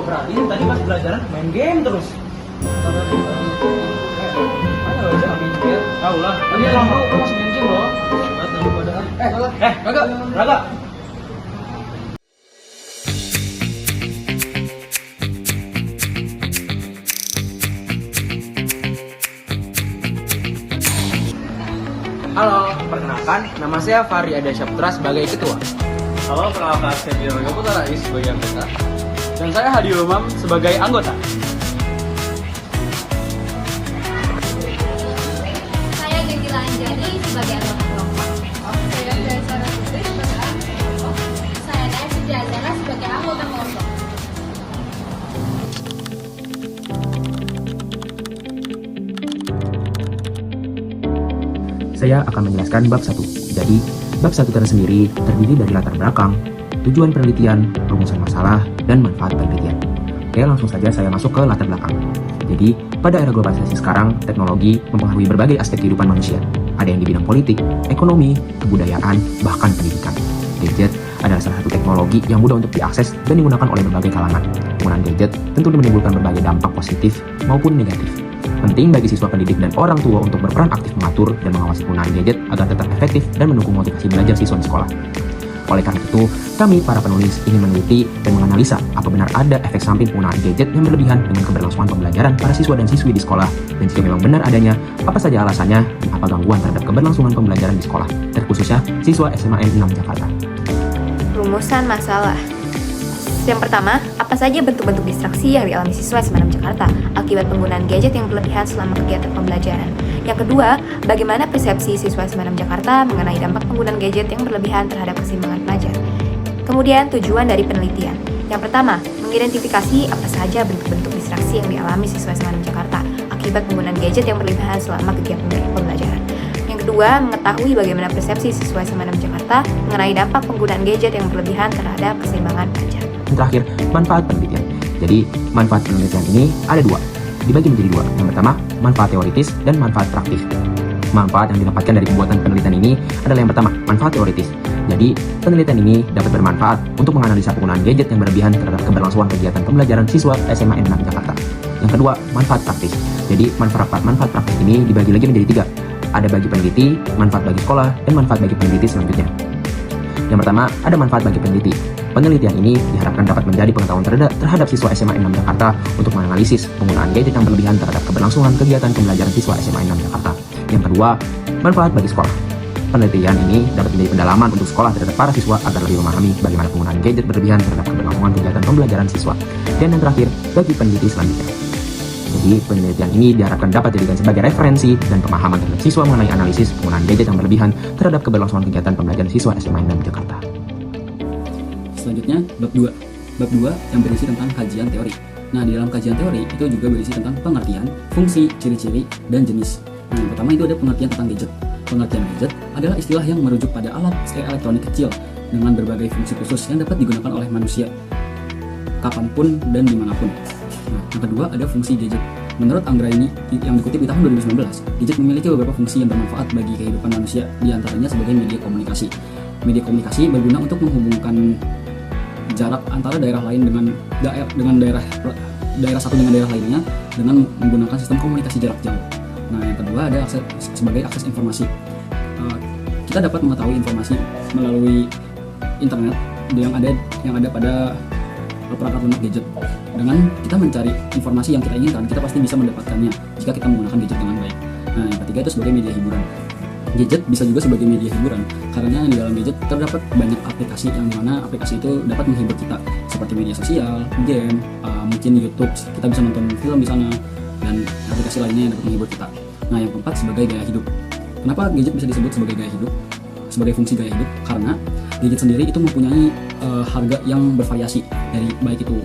Berarti tadi pas pelajaran main game terus. Mana lo aja main game? Tahu lah. Tadi lama pas main game loh. Kagak, Raga. Halo, perkenalkan, nama saya Fahri Adha Syahputra sebagai ketua. Halo, perkenalkan saya Jiraga Putra Rais sebagai anggota. Dan saya Hadi Umam sebagai anggota. Saya Gentila Anjani sebagai anggota kelompok. Saya Dayasara Putri sebagai anggota kelompok. Saya Dayas Sujazana sebagai anggota kelompok. Saya akan menjelaskan bab 1. Jadi, bab 1 tersendiri terdiri dari latar belakang, tujuan penelitian, rumusan masalah, dan manfaat penelitian. Oke, langsung saja saya masuk ke latar belakang. Jadi, pada era globalisasi sekarang, teknologi mempengaruhi berbagai aspek kehidupan manusia. Ada yang di bidang politik, ekonomi, kebudayaan, bahkan pendidikan. Gadget adalah salah satu teknologi yang mudah untuk diakses dan digunakan oleh berbagai kalangan. Penggunaan gadget tentu menimbulkan berbagai dampak positif maupun negatif. Penting bagi siswa pendidik dan orang tua untuk berperan aktif mengatur dan mengawasi penggunaan gadget agar tetap efektif dan mendukung motivasi belajar siswa di sekolah. Oleh karena itu, kami para penulis ingin meneliti dan menganalisa apa benar ada efek samping penggunaan gadget yang berlebihan dengan keberlangsungan pembelajaran para siswa dan siswi di sekolah, dan jika memang benar adanya, apa saja alasannya dan apa gangguan terhadap keberlangsungan pembelajaran di sekolah, terkhususnya siswa SMA N6 Jakarta. Rumusan masalah. Yang pertama, apa saja bentuk-bentuk distraksi yang dialami siswa SMA 6 Jakarta akibat penggunaan gadget yang berlebihan selama kegiatan pembelajaran. Yang kedua, bagaimana persepsi siswa SMA 6 Jakarta mengenai dampak penggunaan gadget yang berlebihan terhadap keseimbangan pelajar. Kemudian, tujuan dari penelitian. Yang pertama, mengidentifikasi apa saja bentuk-bentuk distraksi yang dialami siswa SMA 6 Jakarta akibat penggunaan gadget yang berlebihan selama kegiatan pembelajaran. Yang kedua, mengetahui bagaimana persepsi siswa SMA 6 Jakarta mengenai dampak penggunaan gadget yang berlebihan terhadap keseimbangan pelajar. Yang terakhir, manfaat penelitian. Jadi, manfaat penelitian ini ada dua, dibagi menjadi dua. Yang pertama, manfaat teoritis dan manfaat praktis. Manfaat yang didapatkan dari pembuatan penelitian ini adalah yang pertama, manfaat teoritis. Jadi, penelitian ini dapat bermanfaat untuk menganalisa penggunaan gadget yang berlebihan terhadap keberlangsungan kegiatan pembelajaran siswa SMA N6 Jakarta. Yang kedua, manfaat praktis. Jadi, manfaat praktis ini dibagi lagi menjadi tiga. Ada bagi peneliti, manfaat bagi sekolah, dan manfaat bagi peneliti selanjutnya. Yang pertama, ada manfaat bagi peneliti. Penelitian ini diharapkan dapat menjadi pengetahuan terhadap siswa SMA N6 Jakarta untuk menganalisis penggunaan gadget yang berlebihan terhadap keberlangsungan kegiatan pembelajaran siswa SMA N6 Jakarta. Yang kedua, manfaat bagi sekolah. Penelitian ini dapat menjadi pendalaman untuk sekolah terhadap para siswa agar lebih memahami bagaimana penggunaan gadget berlebihan terhadap keberlangsungan kegiatan pembelajaran siswa. Dan yang terakhir, bagi peneliti selanjutnya. Jadi, penelitian ini diharapkan dapat dijadikan sebagai referensi dan pemahaman terhadap siswa mengenai analisis penggunaan gadget yang berlebihan terhadap keberlangsungan kegiatan pembelajaran siswa SMA N6 Jakarta. Selanjutnya, bab 2. Bab 2 yang berisi tentang kajian teori. Nah, di dalam kajian teori itu juga berisi tentang pengertian, fungsi, ciri-ciri, dan jenis. Nah, yang pertama itu ada pengertian tentang gadget. Pengertian gadget adalah istilah yang merujuk pada alat elektronik kecil dengan berbagai fungsi khusus yang dapat digunakan oleh manusia kapanpun dan dimanapun. Nah, yang kedua ada fungsi gadget. Menurut Anggraini yang dikutip di tahun 2019, gadget memiliki beberapa fungsi yang bermanfaat bagi kehidupan manusia, diantaranya sebagai media komunikasi. Media komunikasi berguna untuk menghubungkan jarak antara daerah lain dengan daerah satu dengan daerah lainnya dengan menggunakan sistem komunikasi jarak jauh. Nah, yang kedua ada sebagai akses informasi. Kita dapat mengetahui informasi melalui internet yang ada pada perangkat lunak gadget. Dengan kita mencari informasi yang kita inginkan, kita pasti bisa mendapatkannya jika kita menggunakan gadget dengan baik. Nah, yang ketiga itu sebagai media hiburan. Gadget bisa juga sebagai media hiburan karena di dalam gadget terdapat banyak aplikasi yang mana aplikasi itu dapat menghibur kita seperti media sosial, game, mungkin YouTube, kita bisa nonton film di sana dan aplikasi lainnya yang dapat menghibur kita. Nah, yang keempat sebagai gaya hidup. Kenapa gadget bisa disebut sebagai gaya hidup? Sebagai fungsi gaya hidup karena gadget sendiri itu mempunyai harga yang bervariasi, dari baik itu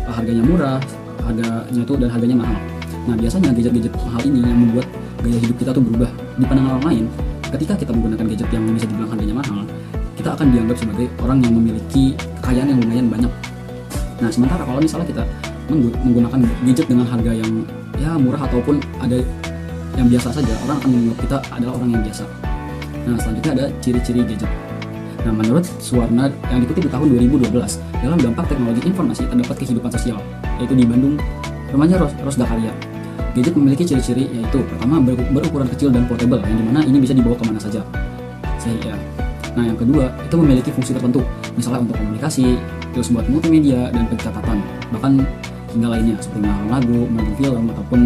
harganya murah, harganya itu dan harganya mahal. Nah, biasanya gadget-gadget mahal ini yang membuat gaya hidup kita tuh berubah di pandangan orang lain. Ketika kita menggunakan gadget yang bisa dibilang harganya mahal, kita akan dianggap sebagai orang yang memiliki kekayaan yang lumayan banyak. Nah, sementara kalau misalnya kita menggunakan gadget dengan harga yang ya murah ataupun ada yang biasa saja, orang akan menganggap kita adalah orang yang biasa. Nah, selanjutnya ada ciri-ciri gadget. Nah, menurut Suwarna yang dikutip di tahun 2012, dalam dampak teknologi informasi terdapat kehidupan sosial, yaitu di Bandung, rumahnya Rosda Karya. Gadget memiliki ciri-ciri yaitu pertama berukuran kecil dan portable, yang dimana ini bisa dibawa kemana saja. Nah, yang kedua itu memiliki fungsi tertentu, misalnya untuk komunikasi, terus buat multimedia dan pencatatan, bahkan hingga lainnya seperti lagu, main film ataupun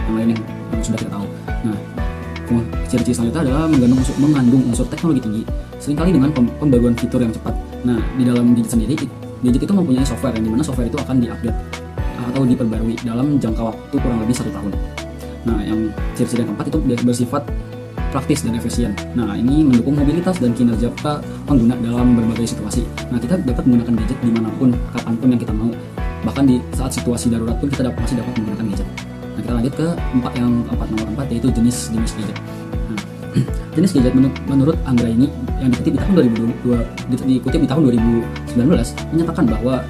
yang lain yang sudah kita tahu. Nah, ciri-ciri selanjutnya adalah mengandung unsur teknologi tinggi, seringkali dengan pembaruan fitur yang cepat. Nah, di dalam gadget sendiri, gadget itu mempunyai software, yang dimana software itu akan diupdate atau diperbarui dalam jangka waktu kurang lebih 1 tahun. Nah, yang ciri-ciri yang keempat itu bersifat praktis dan efisien. Nah, ini mendukung mobilitas dan kinerja pengguna dalam berbagai situasi. Nah, kita dapat menggunakan gadget dimanapun, kapanpun yang kita mau. Bahkan di saat situasi darurat pun kita masih dapat menggunakan gadget. Nah, kita lanjut ke nomor 4, yaitu jenis gadget. Nah, jenis gadget menurut Anggraini yang dikutip di tahun 2019 menyatakan bahwa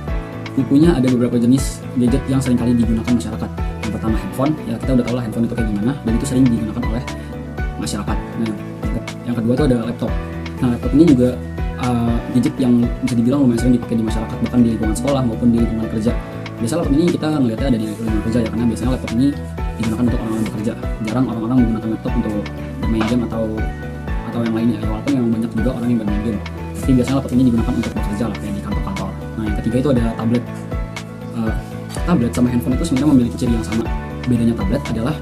punya ada beberapa jenis gadget yang seringkali digunakan masyarakat. Yang pertama handphone, ya kita udah tahu lah handphone itu kayak gimana, dan itu sering digunakan oleh masyarakat. Nah, yang kedua itu ada laptop. Nah, laptop ini juga gadget yang bisa dibilang lumayan sering dipakai di masyarakat, bahkan di lingkungan sekolah maupun di lingkungan kerja. Biasanya laptop ini kita ngelihatnya ada di lingkungan kerja ya, karena biasanya laptop ini digunakan untuk orang-orang bekerja. Jarang orang-orang menggunakan laptop untuk bermain game atau yang lainnya. Ya, walaupun memang banyak juga orang yang bermain game, tapi biasanya laptop ini digunakan untuk bekerja lah, kayak di kantor-kantor. Nah, yang ketiga itu ada tablet. Tablet sama handphone itu sebenarnya memiliki ciri yang sama. Bedanya tablet adalah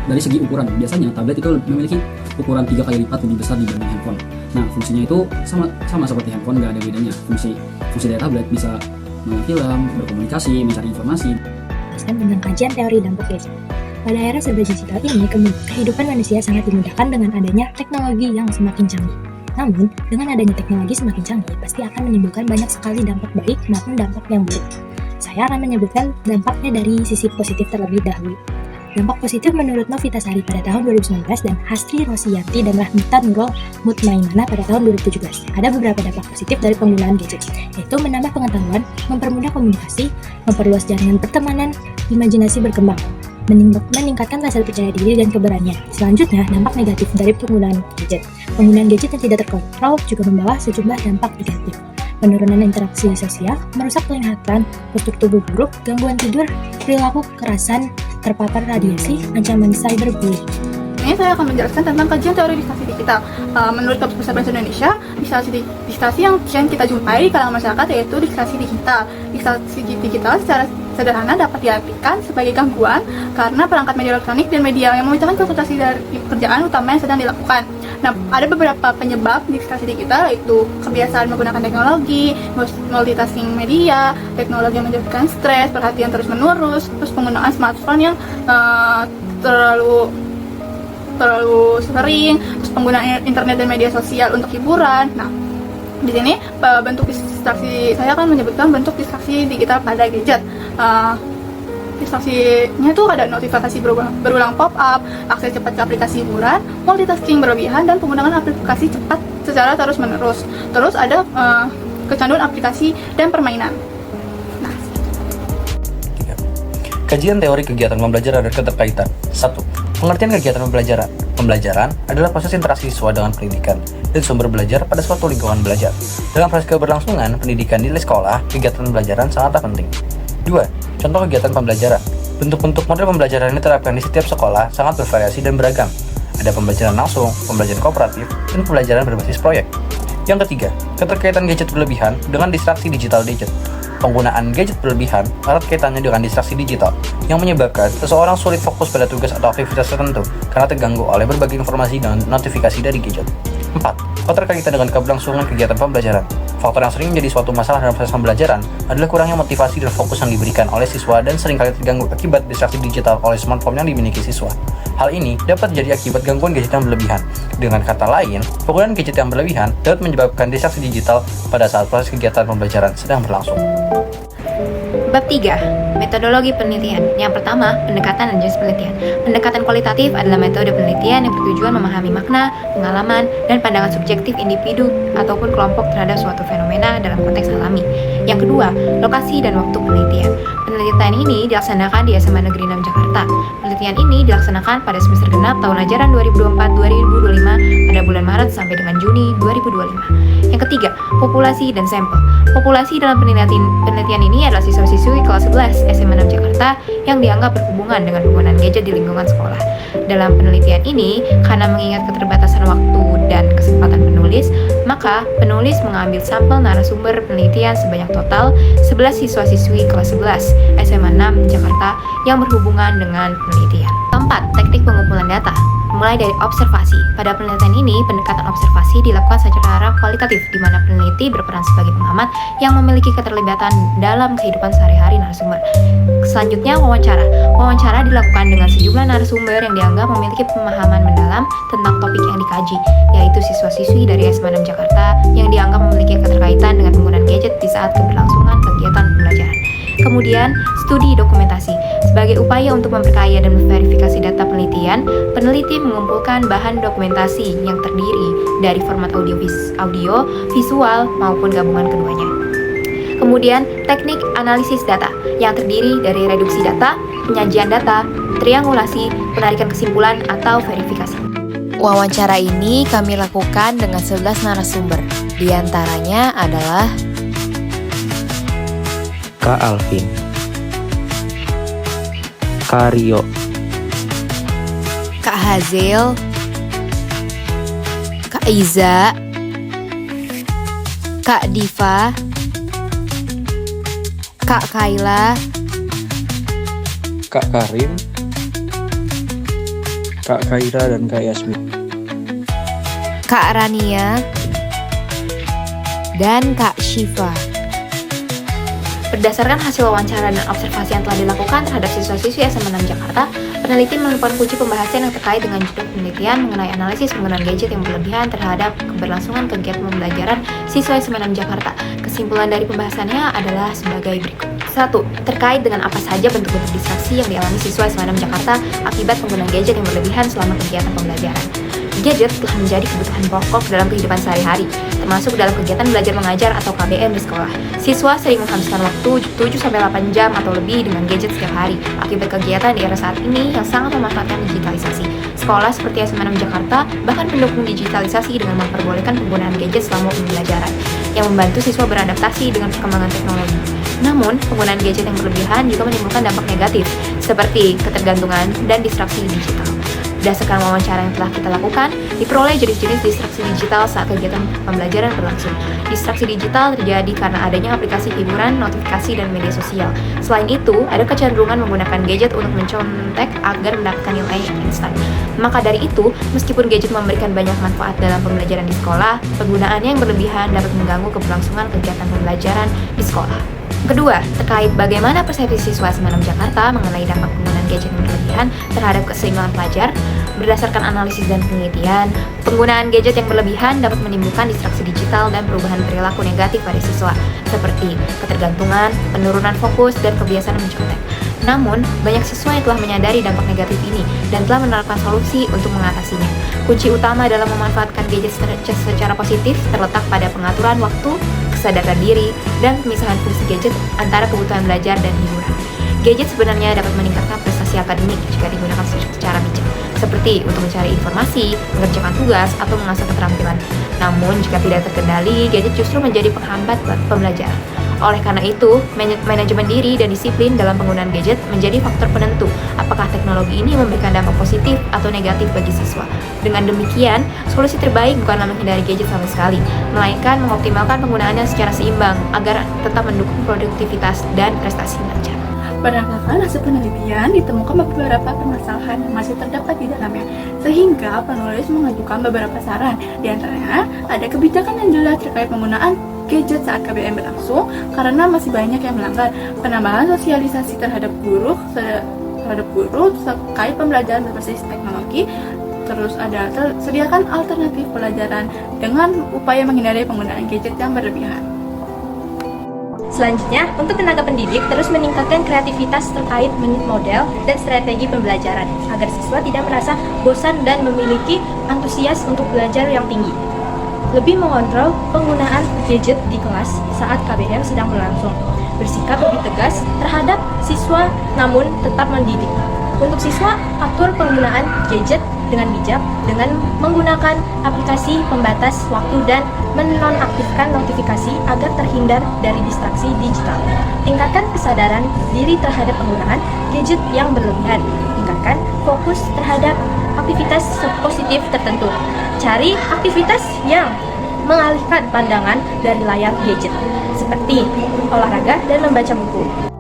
dari segi ukuran. Biasanya tablet itu memiliki ukuran 3 kali lipat lebih besar dibanding handphone. Nah, fungsinya itu sama seperti handphone, nggak ada bedanya. Fungsi dari tablet bisa menonton film, berkomunikasi, mencari informasi. Tentang kajian teori dampak gadget. Pada era serba digital ini, kehidupan manusia sangat dimudahkan dengan adanya teknologi yang semakin canggih. Namun, dengan adanya teknologi semakin canggih, pasti akan menimbulkan banyak sekali dampak baik maupun dampak yang buruk. Saya akan menyebutkan dampaknya dari sisi positif terlebih dahulu. Dampak positif menurut Novita Sari pada tahun 2019 dan Hastri Rosianti dan Rahmita Nurul Mutmainana pada tahun 2017. Ada beberapa dampak positif dari penggunaan gadget, yaitu menambah pengetahuan, mempermudah komunikasi, memperluas jaringan pertemanan, imajinasi berkembang, meningkatkan rasa percaya diri dan keberanian. Selanjutnya, dampak negatif dari penggunaan gadget. Penggunaan gadget yang tidak terkontrol juga membawa sejumlah dampak negatif. Penurunan interaksi sosial, merusak penglihatan, postur tubuh buruk, gangguan tidur, perilaku kekerasan, terpapar radiasi, ancaman cyberbullying. Ini saya akan menjelaskan tentang kajian teori distraksi digital. Menurut Kamus Besar Bahasa Indonesia, distraksi yang kita jumpai di kalangan masyarakat yaitu distraksi digital. Distraksi digital secara sederhana dapat diartikan sebagai gangguan karena perangkat media elektronik dan media yang memecahkan konsentrasi dari pekerjaan utama yang sedang dilakukan. Nah, ada beberapa penyebab distraksi digital, yaitu kebiasaan menggunakan teknologi, multitasking media, teknologi yang menyebabkan stres, perhatian terus-menerus, terus penggunaan smartphone yang terlalu sering, terus penggunaan internet dan media sosial untuk hiburan. Nah, di sini bentuk distraksi, saya akan menyebutkan bentuk distraksi digital pada gadget. Distraksinya itu ada notifikasi berulang pop-up, akses cepat ke aplikasi hiburan, multitasking berlebihan, dan penggunaan aplikasi cepat secara terus-menerus. Terus ada kecanduan aplikasi dan permainan. Nah, kajian teori kegiatan pembelajaran dan keterkaitan. 1. Pengertian kegiatan pembelajaran. Pembelajaran adalah proses interaksi siswa dengan pendidikan dan sumber belajar pada suatu lingkungan belajar. Dalam proses keberlangsungan pendidikan di sekolah, kegiatan pembelajaran sangatlah penting. 2. Contoh kegiatan pembelajaran. Bentuk-bentuk model pembelajaran yang diterapkan di setiap sekolah sangat bervariasi dan beragam. Ada pembelajaran langsung, pembelajaran kooperatif, dan pembelajaran berbasis proyek. Yang ketiga, keterkaitan gadget berlebihan dengan distraksi digital gadget. Penggunaan gadget berlebihan erat kaitannya dengan distraksi digital yang menyebabkan seseorang sulit fokus pada tugas atau aktivitas tertentu karena terganggu oleh berbagai informasi dan notifikasi dari gadget. 4. Keterkaitan dengan keberlangsungan kegiatan pembelajaran. Faktor yang sering menjadi suatu masalah dalam proses pembelajaran adalah kurangnya motivasi dan fokus yang diberikan oleh siswa dan seringkali terganggu akibat distraksi digital oleh smartphone yang dimiliki siswa. Hal ini dapat jadi akibat gangguan gadget yang berlebihan. Dengan kata lain, penggunaan gadget yang berlebihan dapat menyebabkan distraksi digital pada saat proses kegiatan pembelajaran sedang berlangsung. Bab 3. Metodologi penelitian. Yang pertama, pendekatan dan jenis penelitian. Pendekatan kualitatif adalah metode penelitian yang bertujuan memahami makna, pengalaman, dan pandangan subjektif individu ataupun kelompok terhadap suatu fenomena dalam konteks alami. Yang kedua, lokasi dan waktu penelitian. Penelitian ini dilaksanakan di SMA Negeri 6 Jakarta. Penelitian ini dilaksanakan pada semester genap tahun ajaran 2024-2025 pada bulan Maret sampai dengan Juni 2025. Yang ketiga, populasi dan sampel. Populasi dalam penelitian ini adalah siswa-siswi kelas 11 SMA 6 Jakarta yang dianggap berhubungan dengan penggunaan gadget di lingkungan sekolah. Dalam penelitian ini, karena mengingat keterbatasan waktu dan kesempatan penulis, maka penulis mengambil sampel narasumber penelitian sebanyak total 11 siswa-siswi kelas 11 SMA 6 Jakarta yang berhubungan dengan penelitian. Keempat, teknik pengumpulan data. Mulai dari observasi. Pada penelitian ini, pendekatan observasi dilakukan secara kualitatif, di mana peneliti berperan sebagai pengamat yang memiliki keterlibatan dalam kehidupan sehari-hari narasumber. Selanjutnya, wawancara. Wawancara dilakukan dengan sejumlah narasumber yang dianggap memiliki pemahaman mendalam tentang topik yang dikaji, yaitu siswa-siswi dari SMA 6 Jakarta yang dianggap memiliki keterkaitan dengan penggunaan gadget di saat keberlangsungan kegiatan pembelajaran. Kemudian, studi dokumentasi. Sebagai upaya untuk memperkaya dan memverifikasi data penelitian, peneliti mengumpulkan bahan dokumentasi yang terdiri dari format audio, visual, maupun gabungan keduanya. Kemudian, teknik analisis data yang terdiri dari reduksi data, penyajian data, triangulasi, penarikan kesimpulan, atau verifikasi. Wawancara ini kami lakukan dengan 11 narasumber. Di antaranya adalah Kak Alvin, Kak Rio, Kak Hazel, Kak Iza, Kak Diva, Kak Kaila, Kak Karim, Kak Kaira, dan Kak Yasmin. Kak Rania, dan Kak Syifa. Berdasarkan hasil wawancara dan observasi yang telah dilakukan terhadap siswa-siswi SMA 6 Jakarta, peneliti menemukan kunci pembahasan yang terkait dengan judul penelitian mengenai analisis penggunaan gadget yang berlebihan terhadap keberlangsungan kegiatan pembelajaran siswa SMA 6 Jakarta. Kesimpulan dari pembahasannya adalah sebagai berikut. 1. Terkait dengan apa saja bentuk-bentuk distraksi yang dialami siswa SMA 6 Jakarta akibat penggunaan gadget yang berlebihan selama kegiatan pembelajaran. Gadget telah menjadi kebutuhan pokok dalam kehidupan sehari-hari, termasuk dalam kegiatan belajar mengajar atau KBM di sekolah. Siswa sering menghabiskan waktu 7-8 jam atau lebih dengan gadget setiap hari, akibat kegiatan di era saat ini yang sangat memanfaatkan digitalisasi. Sekolah seperti SMA 6 Jakarta bahkan mendukung digitalisasi dengan memperbolehkan penggunaan gadget selama pembelajaran, yang membantu siswa beradaptasi dengan perkembangan teknologi. Namun, penggunaan gadget yang berlebihan juga menimbulkan dampak negatif, seperti ketergantungan dan distraksi digital. Berdasarkan wawancara yang telah kita lakukan, diperoleh jenis-jenis distraksi digital saat kegiatan pembelajaran berlangsung. Distraksi digital terjadi karena adanya aplikasi hiburan, notifikasi, dan media sosial. Selain itu, ada kecenderungan menggunakan gadget untuk mencontek agar mendapatkan nilai instan. Maka dari itu, meskipun gadget memberikan banyak manfaat dalam pembelajaran di sekolah, penggunaannya yang berlebihan dapat mengganggu keberlangsungan kegiatan pembelajaran di sekolah. Kedua, terkait bagaimana persepsi siswa SMA 6 Jakarta mengenai dampak penggunaan gadget yang berlebihan terhadap keseimbangan pelajar. Berdasarkan analisis dan penelitian, penggunaan gadget yang berlebihan dapat menimbulkan distraksi digital dan perubahan perilaku negatif pada siswa, seperti ketergantungan, penurunan fokus, dan kebiasaan mencontek. Namun, banyak siswa yang telah menyadari dampak negatif ini dan telah menerapkan solusi untuk mengatasinya. Kunci utama dalam memanfaatkan gadget secara positif terletak pada pengaturan waktu, kesadaran diri, dan pemisahan fungsi gadget antara kebutuhan belajar dan hiburan. Gadget sebenarnya dapat meningkatkan prestasi akademik jika digunakan secara bijak, seperti untuk mencari informasi, mengerjakan tugas, atau mengasah keterampilan. Namun, jika tidak terkendali, gadget justru menjadi penghambat pembelajaran. Oleh karena itu, manajemen diri dan disiplin dalam penggunaan gadget menjadi faktor penentu apakah teknologi ini memberikan dampak positif atau negatif bagi siswa. Dengan demikian, solusi terbaik bukanlah menghindari gadget sama sekali, melainkan mengoptimalkan penggunaannya secara seimbang agar tetap mendukung produktivitas dan prestasi belajar. Berdasarkan hasil penelitian, ditemukan beberapa permasalahan yang masih terdapat di dalamnya, sehingga penulis mengajukan beberapa saran. Di antaranya, ada kebijakan yang jelas terkait penggunaan gadget saat KBM berlangsung, karena masih banyak yang melanggar. Penambahan sosialisasi terhadap guru terkait pembelajaran berbasis teknologi. Terus ada sediakan alternatif pelajaran dengan upaya menghindari penggunaan gadget yang berlebihan. Selanjutnya, untuk tenaga pendidik terus meningkatkan kreativitas terkait menit model dan strategi pembelajaran agar siswa tidak merasa bosan dan memiliki antusias untuk belajar yang tinggi. Lebih mengontrol penggunaan gadget di kelas saat KBM sedang berlangsung. Bersikap lebih tegas terhadap siswa namun tetap mendidik. Untuk siswa, atur penggunaan gadget dengan bijak dengan menggunakan aplikasi pembatas waktu dan menonaktifkan notifikasi agar terhindar dari distraksi digital. Tingkatkan kesadaran diri terhadap penggunaan gadget yang berlebihan. Tingkatkan fokus terhadap aktivitas positif tertentu. Cari aktivitas yang mengalihkan pandangan dari layar gadget, seperti olahraga dan membaca buku.